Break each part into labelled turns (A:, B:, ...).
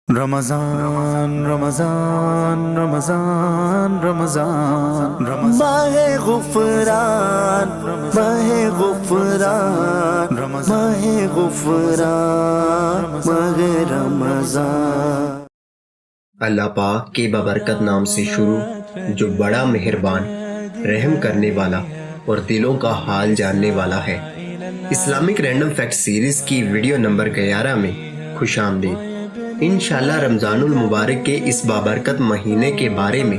A: رمضان رمضان رمضان رمضان ماہ غفران ماہ غفران ماہ غفران ماہ رمضان۔
B: اللہ پاک کے بابرکت نام سے شروع جو بڑا مہربان، رحم کرنے والا اور دلوں کا حال جاننے والا ہے۔ اسلامک رینڈم فیکٹ سیریز کی ویڈیو نمبر 11 میں خوش آمدید۔ انشاءاللہ رمضان المبارک کے اس بابرکت مہینے کے بارے میں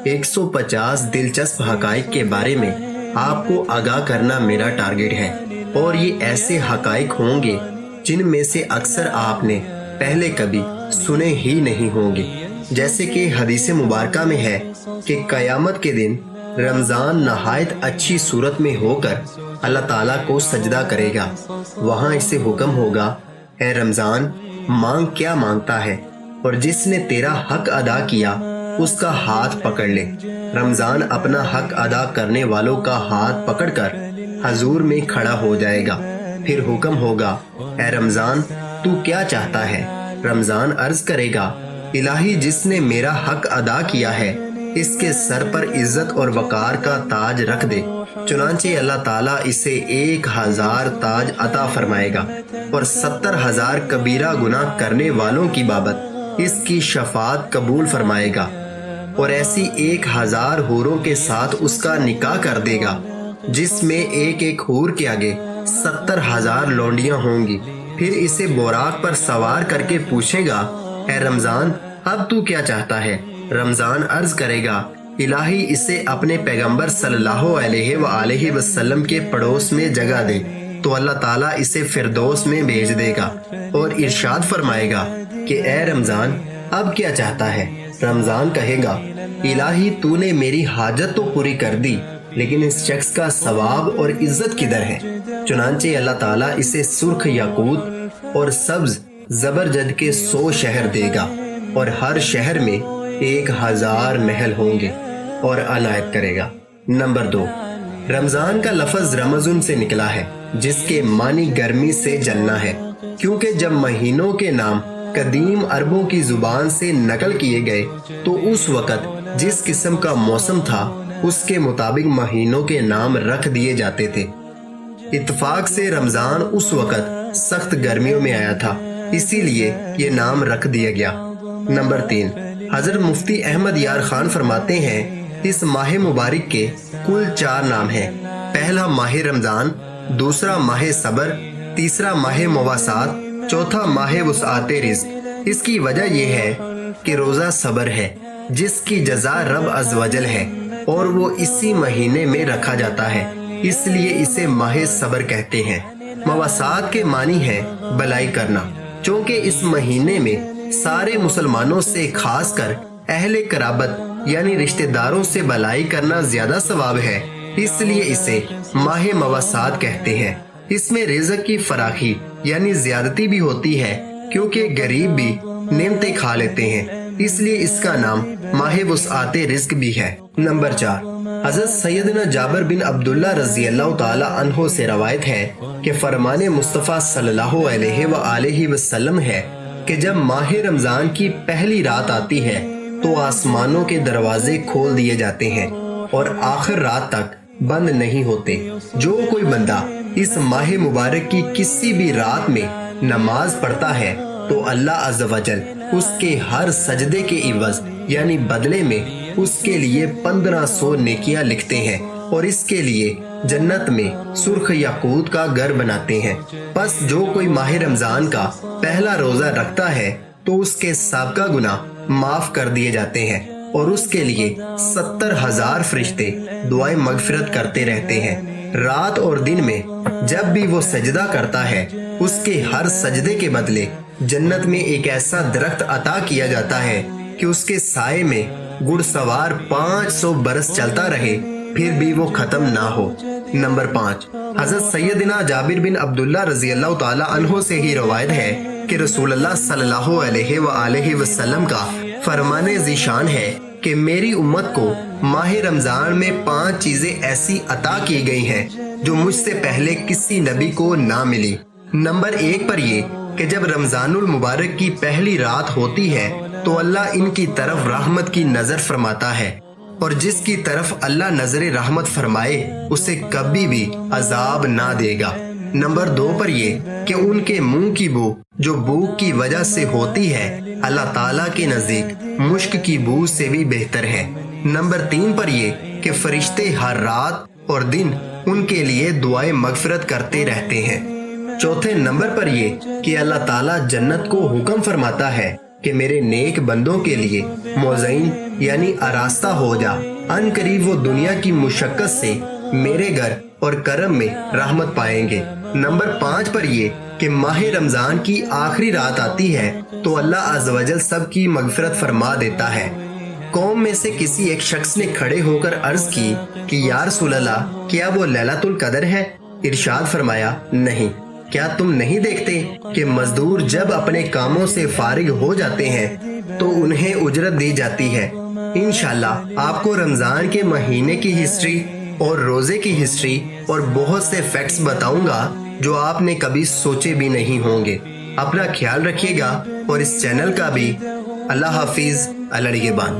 B: 150 دلچسپ حقائق کے بارے میں آپ کو آگاہ کرنا میرا ٹارگٹ ہے، اور یہ ایسے حقائق ہوں گے جن میں سے اکثر آپ نے پہلے کبھی سنے ہی نہیں ہوں گے۔ جیسے کہ حدیث مبارکہ میں ہے کہ قیامت کے دن رمضان نہایت اچھی صورت میں ہو کر اللہ تعالیٰ کو سجدہ کرے گا۔ وہاں اسے حکم ہوگا، اے رمضان مانگ کیا مانگتا ہے، اور جس نے تیرا حق ادا کیا اس کا ہاتھ پکڑ لے۔ رمضان اپنا حق ادا کرنے والوں کا ہاتھ پکڑ کر حضور میں کھڑا ہو جائے گا۔ پھر حکم ہوگا، اے رمضان تو کیا چاہتا ہے؟ رمضان عرض کرے گا، الہی جس نے میرا حق ادا کیا ہے اس کے سر پر عزت اور وقار کا تاج رکھ دے۔ چنانچہ اللہ تعالیٰ اسے 1000 تاج عطا فرمائے گا، اور 70,000 کبیرہ گناہ کرنے والوں کی بابت اس کی شفاعت قبول فرمائے گا، اور ایسی 1000 حوروں کے ساتھ اس کا نکاح کر دے گا، جس میں ایک ایک حور کے آگے 70,000 لونڈیاں ہوں گی۔ پھر اسے براق پر سوار کر کے پوچھے گا، اے رمضان اب تو کیا چاہتا ہے؟ رمضان عرض کرے گا، الہی اسے اپنے پیغمبر صلی اللہ علیہ وآلہ وسلم کے پڑوس میں جگہ دے۔ تو اللہ تعالیٰ اسے فردوس میں بھیج دے گا اور ارشاد فرمائے گا کہ اے رمضان اب کیا چاہتا ہے؟ رمضان کہے گا، الہی تو نے میری حاجت تو پوری کر دی، لیکن اس شخص کا ثواب اور عزت کدھر ہے؟ چنانچہ اللہ تعالیٰ اسے سرخ یاقوت اور سبز زبرجد کے 100 شہر دے گا، اور ہر شہر میں 1000 محل ہوں گے، اور عنایت کرے گا۔ نمبر 2، رمضان کا لفظ رمضن سے نکلا ہے، جس کے معنی گرمی سے جلنا ہے، کیونکہ جب مہینوں کے نام قدیم عربوں کی زبان سے نقل کیے گئے تو اس وقت جس قسم کا موسم تھا اس کے مطابق مہینوں کے نام رکھ دیے جاتے تھے۔ اتفاق سے رمضان اس وقت سخت گرمیوں میں آیا تھا، اسی لیے یہ نام رکھ دیا گیا۔ نمبر 3، حضرت مفتی احمد یار خان فرماتے ہیں، اس ماہ مبارک کے کل 4 نام ہیں۔ پہلا ماہ رمضان، دوسرا ماہ صبر، تیسرا ماہ مواسات، چوتھا ماہ وسعت رزق۔ اس کی وجہ یہ ہے کہ روزہ صبر ہے، جس کی جزا رب عز و جل ہے، اور وہ اسی مہینے میں رکھا جاتا ہے، اس لیے اسے ماہ صبر کہتے ہیں۔ مواسات کے معنی ہے بلائی کرنا، چونکہ اس مہینے میں سارے مسلمانوں سے خاص کر اہل قرابت یعنی رشتہ داروں سے بلائی کرنا زیادہ ثواب ہے، اس لیے اسے ماہ مواسات کہتے ہیں۔ اس میں رزق کی فراخی یعنی زیادتی بھی ہوتی ہے، کیونکہ غریب بھی نعمتیں کھا لیتے ہیں، اس لیے اس کا نام ماہ وسعت رزق بھی ہے۔ نمبر 4، حضرت سیدنا جابر بن عبداللہ رضی اللہ تعالی عنہ سے روایت ہے کہ فرمان مصطفیٰ صلی اللہ علیہ وآلہ وسلم ہے کہ جب ماہ رمضان کی پہلی رات آتی ہے تو آسمانوں کے دروازے کھول دیے جاتے ہیں اور آخر رات تک بند نہیں ہوتے۔ جو کوئی بندہ اس ماہ مبارک کی کسی بھی رات میں نماز پڑھتا ہے تو اللہ عز و جل اس کے ہر سجدے کے عوض یعنی بدلے میں اس کے لیے 1500 نیکیاں لکھتے ہیں، اور اس کے لیے جنت میں سرخ یاقوت کا گھر بناتے ہیں۔ پس جو کوئی ماہ رمضان کا پہلا روزہ رکھتا ہے تو اس کے سابقہ گناہ معاف کر دیے جاتے ہیں، اور اس کے لیے 70,000 فرشتے دعائیں مغفرت کرتے رہتے ہیں۔ رات اور دن میں جب بھی وہ سجدہ کرتا ہے اس کے ہر سجدے کے بدلے جنت میں ایک ایسا درخت عطا کیا جاتا ہے کہ اس کے سائے میں گھڑ سوار 500 برس چلتا رہے پھر بھی وہ ختم نہ ہو۔ نمبر 5، حضرت سیدنا جابر بن عبداللہ رضی اللہ تعالی عنہ سے ہی روایت ہے کہ رسول اللہ صلی اللہ علیہ وآلہ وسلم کا فرمان ذیشان ہے کہ میری امت کو ماہ رمضان میں 5 چیزیں ایسی عطا کی گئی ہیں جو مجھ سے پہلے کسی نبی کو نہ ملی۔ نمبر 1 پر یہ کہ جب رمضان المبارک کی پہلی رات ہوتی ہے تو اللہ ان کی طرف رحمت کی نظر فرماتا ہے، اور جس کی طرف اللہ نظر رحمت فرمائے اسے کبھی بھی عذاب نہ دے گا۔ نمبر 2 پر یہ کہ ان کے منہ کی بو جو بھوک کی وجہ سے ہوتی ہے اللہ تعالیٰ کے نزدیک مشک کی بو سے بھی بہتر ہے۔ نمبر 3 پر یہ کہ فرشتے ہر رات اور دن ان کے لیے دعائیں مغفرت کرتے رہتے ہیں۔ چوتھے نمبر پر یہ کہ اللہ تعالیٰ جنت کو حکم فرماتا ہے کہ میرے نیک بندوں کے لیے موزین یعنی آراستہ ہو جا، ان قریب وہ دنیا کی مشقت سے میرے گھر اور کرم میں رحمت پائیں گے۔ نمبر 5 پر یہ کہ ماہ رمضان کی آخری رات آتی ہے تو اللہ عز و جل سب کی مغفرت فرما دیتا ہے۔ قوم میں سے کسی ایک شخص نے کھڑے ہو کر عرض کی کہ یا رسول اللہ، کیا وہ لیلۃ القدر ہے؟ ارشاد فرمایا، نہیں۔ کیا تم نہیں دیکھتے کہ مزدور جب اپنے کاموں سے فارغ ہو جاتے ہیں تو انہیں اجرت دی جاتی ہے؟ انشاءاللہ آپ کو رمضان کے مہینے کی ہسٹری اور روزے کی ہسٹری اور بہت سے فیکٹس بتاؤں گا جو آپ نے کبھی سوچے بھی نہیں ہوں گے۔ اپنا خیال رکھیے گا اور اس چینل کا بھی۔ اللہ حافظ، اللہ نگہبان۔